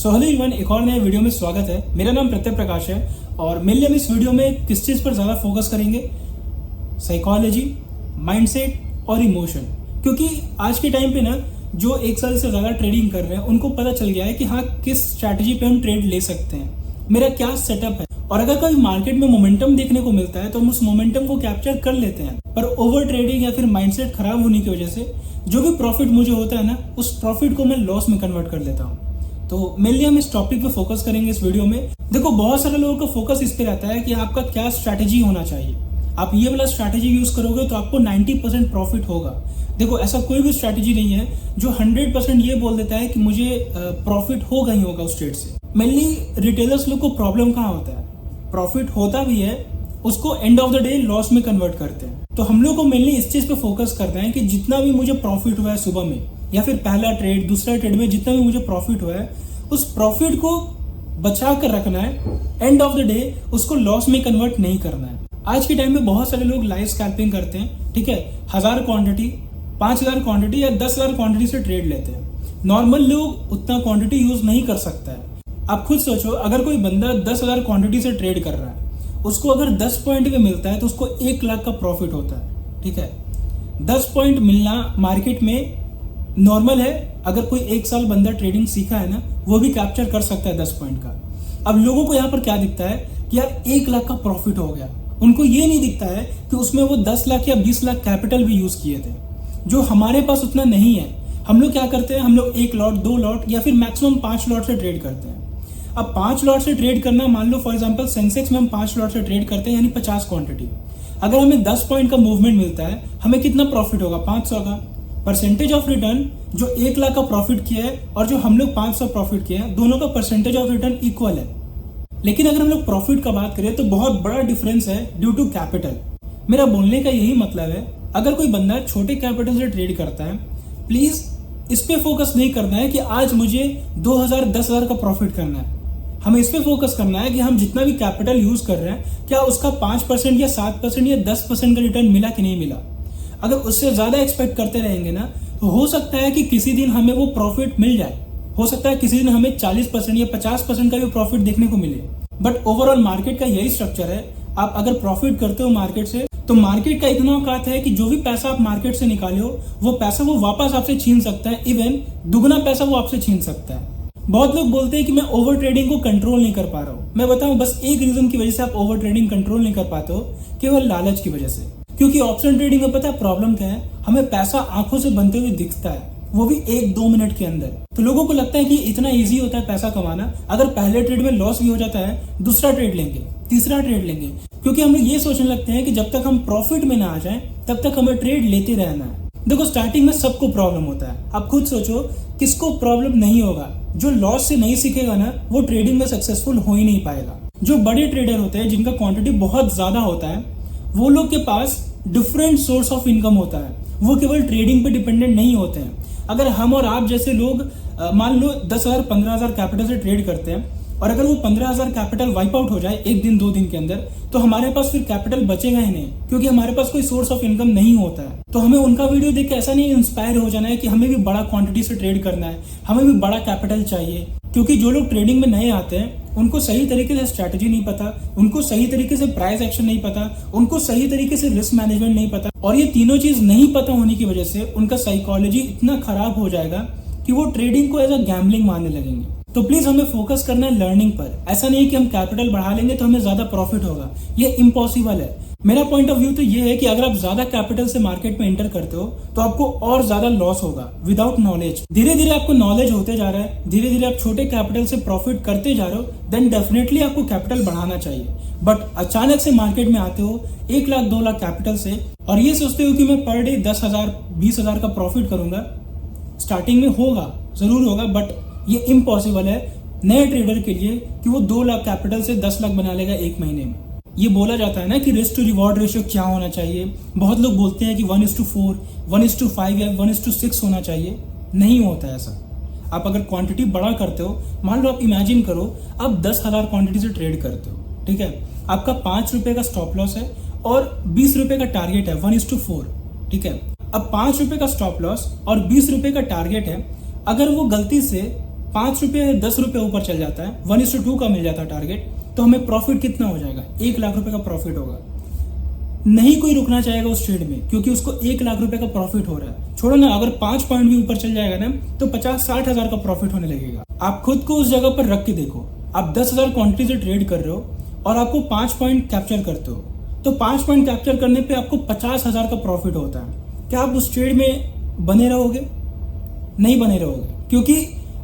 So hello everyone, एक और नए वीडियो में स्वागत है। मेरा नाम प्रत्यय प्रकाश है और मेनली हम इस वीडियो में किस चीज़ पर ज़्यादा फोकस करेंगे, साइकोलॉजी, माइंडसेट और इमोशन। क्योंकि आज के टाइम पे ना जो एक साल से ज़्यादा ट्रेडिंग कर रहे हैं उनको पता चल गया है कि हाँ, किस स्ट्रैटेजी पे हम ट्रेड ले सकते हैं, मेरा क्या सेटअप है। और अगर कभी मार्केट में मोमेंटम देखने को मिलता है तो हम उस मोमेंटम को कैप्चर कर लेते हैं। पर ओवर ट्रेडिंग या फिर माइंडसेट खराब होने की वजह से जो भी प्रॉफिट मुझे होता है ना, उस प्रॉफिट को मैं लॉस में कन्वर्ट कर लेता हूँ। तो मेनली हम इस टॉपिक पे फोकस करेंगे इस वीडियो में। देखो, बहुत सारे लोगों का फोकस इस पे रहता है कि आपका क्या स्ट्रैटेजी होना चाहिए। आप ये वाला स्ट्रैटेजी यूज करोगे तो आपको 90% प्रॉफिट होगा। देखो, ऐसा कोई भी स्ट्रैटेजी नहीं है जो 100% ये बोल देता है कि मुझे प्रॉफिट होगा ही होगा उस ट्रेड से। मेनली रिटेलर्स लोग को प्रॉब्लम कहाँ होता है, प्रॉफिट होता भी है उसको end of the day loss में कन्वर्ट करते हैं। तो हम लोग को मेनली इस चीज पे फोकस करना है कि जितना भी मुझे प्रॉफिट हुआ है सुबह में या फिर पहला ट्रेड दूसरा ट्रेड में जितना भी मुझे प्रॉफिट हुआ है उस प्रॉफिट को बचा कर रखना है। एंड ऑफ द डे उसको लॉस में कन्वर्ट नहीं करना है। आज के टाइम में बहुत सारे लोग लाइव स्कैल्पिंग करते हैं, ठीक है, 1000 क्वांटिटी, 5000 क्वांटिटी या 10,000 क्वांटिटी से ट्रेड लेते हैं। नॉर्मल लोग उतना क्वांटिटी यूज नहीं कर सकता है। आप खुद सोचो, अगर कोई बंदा 10,000 क्वांटिटी से ट्रेड कर रहा है, उसको अगर 10 पॉइंट पे मिलता है तो उसको 1 लाख का प्रॉफिट होता है, ठीक है। 10 पॉइंट मिलना मार्केट में नॉर्मल है। अगर कोई 1 साल बंदा ट्रेडिंग सीखा है ना, वो भी कैप्चर कर सकता है 10 पॉइंट का। अब लोगों को यहाँ पर क्या दिखता है कि यार 1 लाख का प्रॉफिट हो गया। उनको ये नहीं दिखता है कि उसमें वो 10 लाख या 20 लाख कैपिटल भी यूज किए थे, जो हमारे पास उतना नहीं है। हम लोग क्या करते हैं, हम लोग 1 लॉट 2 लॉट या फिर मैक्सिमम 5 लॉट से ट्रेड करते हैं। अब 5 लॉट से ट्रेड करना, मान लो फॉर एग्जांपल सेंसेक्स में हम 5 लॉट से ट्रेड करते हैं, यानी 50 क्वांटिटी। अगर हमें 10 पॉइंट का मूवमेंट मिलता है, हमें कितना प्रॉफिट होगा, 500 का। परसेंटेज ऑफ रिटर्न जो 1 लाख का प्रॉफिट किया है और जो हम लोग 500 प्रॉफिट किया है, दोनों का परसेंटेज ऑफ रिटर्न इक्वल है। लेकिन अगर हम लोग प्रॉफिट का बात करें तो बहुत बड़ा डिफरेंस है ड्यू टू कैपिटल। मेरा बोलने का यही मतलब है, अगर कोई बंदा छोटे कैपिटल से ट्रेड करता है, प्लीज इस पे फोकस नहीं करना है कि आज मुझे 2000 10,000 का प्रॉफिट करना है। हमें इस पे फोकस करना है कि हम जितना भी कैपिटल यूज कर रहे हैं, क्या उसका 5% या 7% या 10% का रिटर्न मिला कि नहीं मिला। अगर उससे ज्यादा एक्सपेक्ट करते रहेंगे ना, तो हो सकता है कि किसी दिन हमें वो प्रॉफिट मिल जाए। हो सकता है किसी दिन हमें 40% या 50% का भी प्रॉफिट देखने को मिले। बट ओवरऑल मार्केट का यही स्ट्रक्चर है। आप अगर प्रॉफिट करते हो मार्केट से, तो मार्केट का इतना औकात है कि जो भी पैसा आप मार्केट से निकाले हो, वो पैसा वो वापस आपसे छीन सकता है। इवन दुगना पैसा वो आपसे छीन सकता है। बहुत लोग बोलते हैं कि मैं ओवर ट्रेडिंग को कंट्रोल नहीं कर पा रहा हूँ। मैं बताऊं, बस एक रीजन की वजह से आप ओवर ट्रेडिंग कंट्रोल नहीं कर पाते हो, केवल लालच की वजह से। क्योंकि ऑप्शन ट्रेडिंग में पता है प्रॉब्लम क्या है, हमें पैसा आंखों से बनते हुए दिखता है, वो भी 1-2 मिनट के अंदर। तो लोगों को लगता है कि इतना इजी होता है पैसा कमाना। अगर पहले ट्रेड में लॉस भी हो जाता है, दूसरा ट्रेड लेंगे, तीसरा ट्रेड लेंगे, क्योंकि हम लोग ये सोचने लगते हैं कि जब तक हम प्रॉफिट में ना आ जाए तब तक हमें ट्रेड लेते रहना है। देखो, स्टार्टिंग में सबको प्रॉब्लम होता है। आप खुद सोचो, किसको प्रॉब्लम नहीं होगा। जो लॉस से नहीं सीखेगा ना, वो ट्रेडिंग में सक्सेसफुल हो ही नहीं पाएगा। जो बड़े ट्रेडर होते हैं, जिनका क्वांटिटी बहुत ज्यादा होता है, वो लोग के पास डिफरेंट सोर्स ऑफ इनकम होता है। वो केवल ट्रेडिंग पे डिपेंडेंट नहीं होते हैं। अगर हम और आप जैसे लोग मान लो 10,000 15,000 कैपिटल से ट्रेड करते हैं और अगर वो 15,000 कैपिटल वाइप आउट हो जाए 1 दिन 2 दिन के अंदर, तो हमारे पास फिर कैपिटल बचेगा ही नहीं, क्योंकि हमारे पास कोई सोर्स ऑफ इनकम नहीं होता है। तो हमें उनका वीडियो देख के ऐसा नहीं इंस्पायर हो जाना है कि हमें भी बड़ा क्वांटिटी से ट्रेड करना है, हमें भी बड़ा कैपिटल चाहिए। क्योंकि जो लोग ट्रेडिंग में नए आते हैं, उनको सही तरीके से स्ट्रैटेजी नहीं पता, उनको सही तरीके से प्राइस एक्शन नहीं पता, उनको सही तरीके से रिस्क मैनेजमेंट नहीं पता। और ये तीनों चीज नहीं पता होने की वजह से उनका साइकोलॉजी इतना खराब हो जाएगा कि वो ट्रेडिंग को एज अ गैम्बलिंग मानने लगेंगे। तो प्लीज हमें फोकस करना है लर्निंग पर। ऐसा नहीं कि हम कैपिटल बढ़ा लेंगे तो हमें ज्यादा प्रॉफिट होगा, ये इम्पॉसिबल है। मेरा पॉइंट ऑफ व्यू तो ये है कि अगर आप ज्यादा कैपिटल से मार्केट में एंटर करते हो तो आपको और ज्यादा लॉस होगा विदाउट नॉलेज। धीरे धीरे आपको नॉलेज होते जा रहा है, धीरे धीरे आप छोटे कैपिटल से प्रॉफिट करते जा रहे हो, देन डेफिनेटली आपको कैपिटल बढ़ाना चाहिए। बट अचानक से मार्केट में आते हो 1 लाख 2 लाख कैपिटल से और ये सोचते हो कि मैं पर डे 10,000 20,000 का प्रॉफिट करूंगा। स्टार्टिंग में होगा, जरूर होगा, बट ये इम्पॉसिबल है नए ट्रेडर के लिए कि वो 2 लाख कैपिटल से 10 लाख बना लेगा 1 महीने में। ये बोला जाता है ना कि रिस्क टू रिवॉर्ड रेशियो क्या होना चाहिए। बहुत लोग बोलते हैं कि 1:4, 1:5 या 1:6 होना चाहिए। नहीं होता है ऐसा। आप अगर क्वांटिटी बड़ा करते हो, मान लो आप इमेजिन करो आप 10,000 क्वांटिटी से ट्रेड करते हो, ठीक है, आपका 5 रुपए का स्टॉप लॉस है और 20 रुपए का टारगेट है 1:4, ठीक है। अब 5 रुपए का स्टॉप लॉस और 20 रुपए का टारगेट है। अगर वो गलती से 5 रुपये या 10 रुपये ऊपर चल जाता है, 1:2 का मिल जाता है टारगेट, तो हमें प्रॉफिट कितना हो जाएगा? 1 लाख रुपए का प्रॉफिट होगा। नहीं कोई रुकना चाहेगा उस ट्रेड में, क्योंकि उसको 1 लाख रुपए का प्रॉफिट हो रहा है। छोड़ो ना, अगर 5 पॉइंट भी ऊपर चल जाएगा ना, तो 50-60 हजार का प्रॉफिट होने लगेगा। आप खुद को उस जगह पर रख के देखो, आप 10,000 क्वांटिटी से ट्रेड कर रहे हो और आपको 5 पॉइंट कैप्चर करते हो, तो 5 पॉइंट कैप्चर करने पे आपको 50,000 का प्रॉफिट होता है। क्या आप उस ट्रेड में बने रहोगे? नहीं बने रहोगे, क्योंकि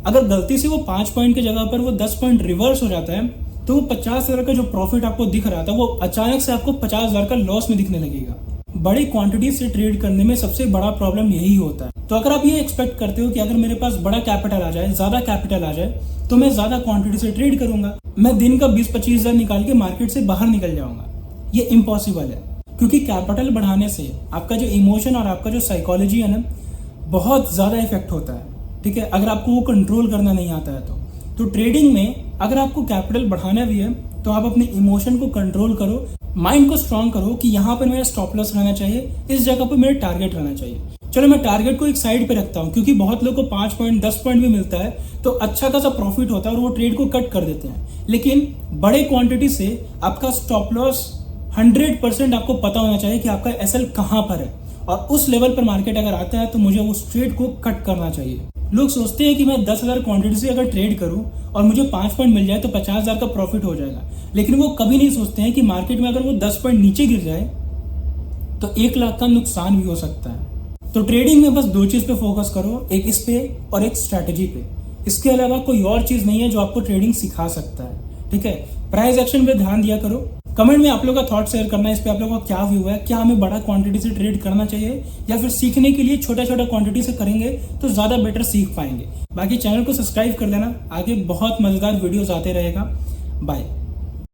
अगर गलती से वो 5 पॉइंट की जगह पर वो 10 पॉइंट रिवर्स हो जाता है, तो वो 50,000 का जो प्रॉफिट आपको दिख रहा था, वो अचानक से आपको 50,000 का लॉस में दिखने लगेगा। बड़ी क्वांटिटी से ट्रेड करने में सबसे बड़ा प्रॉब्लम यही होता है। तो अगर आप ये एक्सपेक्ट करते हो कि अगर मेरे पास बड़ा कैपिटल आ जाए, ज्यादा कैपिटल आ जाए, तो मैं ज्यादा क्वांटिटी से ट्रेड करूंगा, मैं दिन का 20-25 हजार निकाल के मार्केट से बाहर निकल जाऊंगा, ये इम्पॉसिबल है। क्योंकि कैपिटल बढ़ाने से आपका जो इमोशन और आपका जो साइकोलॉजी है ना, बहुत ज्यादा इफेक्ट होता है। ठीक है, अगर आपको वो कंट्रोल करना नहीं आता है तो ट्रेडिंग में अगर आपको कैपिटल बढ़ाना भी है, तो आप अपने इमोशन को कंट्रोल करो, माइंड को स्ट्रांग करो कि यहाँ पर मेरा स्टॉप लॉस रहना चाहिए, इस जगह पर मेरा टारगेट रहना चाहिए। चलो मैं टारगेट को एक साइड पे रखता हूँ, क्योंकि बहुत लोगों को 5 पॉइंट 10 पॉइंट भी मिलता है तो अच्छा खासा प्रॉफिट होता है और वो ट्रेड को कट कर देते हैं। लेकिन बड़े क्वांटिटी से आपका स्टॉप लॉस 100% आपको पता होना चाहिए कि आपका एसएल कहाँ पर है, और उस लेवल पर मार्केट अगर आता है तो मुझे उस ट्रेड को कट करना चाहिए। लोग सोचते हैं कि मैं 10,000 क्वांटिटी से अगर ट्रेड करूं और मुझे 5 पॉइंट मिल जाए तो 50,000 का प्रॉफिट हो जाएगा, लेकिन वो कभी नहीं सोचते हैं कि मार्केट में अगर वो 10 पॉइंट नीचे गिर जाए तो 1 लाख का नुकसान भी हो सकता है। तो ट्रेडिंग में बस 2 चीज पे फोकस करो, एक इस पे और एक स्ट्रैटेजी पे। इसके अलावा कोई और चीज नहीं है जो आपको ट्रेडिंग सिखा सकता है। ठीक है, प्राइस एक्शन पे ध्यान दिया करो। कमेंट में आप लोगों का थॉट शेयर करना है, इस पे आप लोगों का क्या व्यू है, क्या हमें बड़ा क्वांटिटी से ट्रेड करना चाहिए या फिर सीखने के लिए छोटा छोटा क्वांटिटी से करेंगे तो ज्यादा बेटर सीख पाएंगे। बाकी चैनल को सब्सक्राइब कर लेना, आगे बहुत मजेदार वीडियोस आते रहेगा। बाय।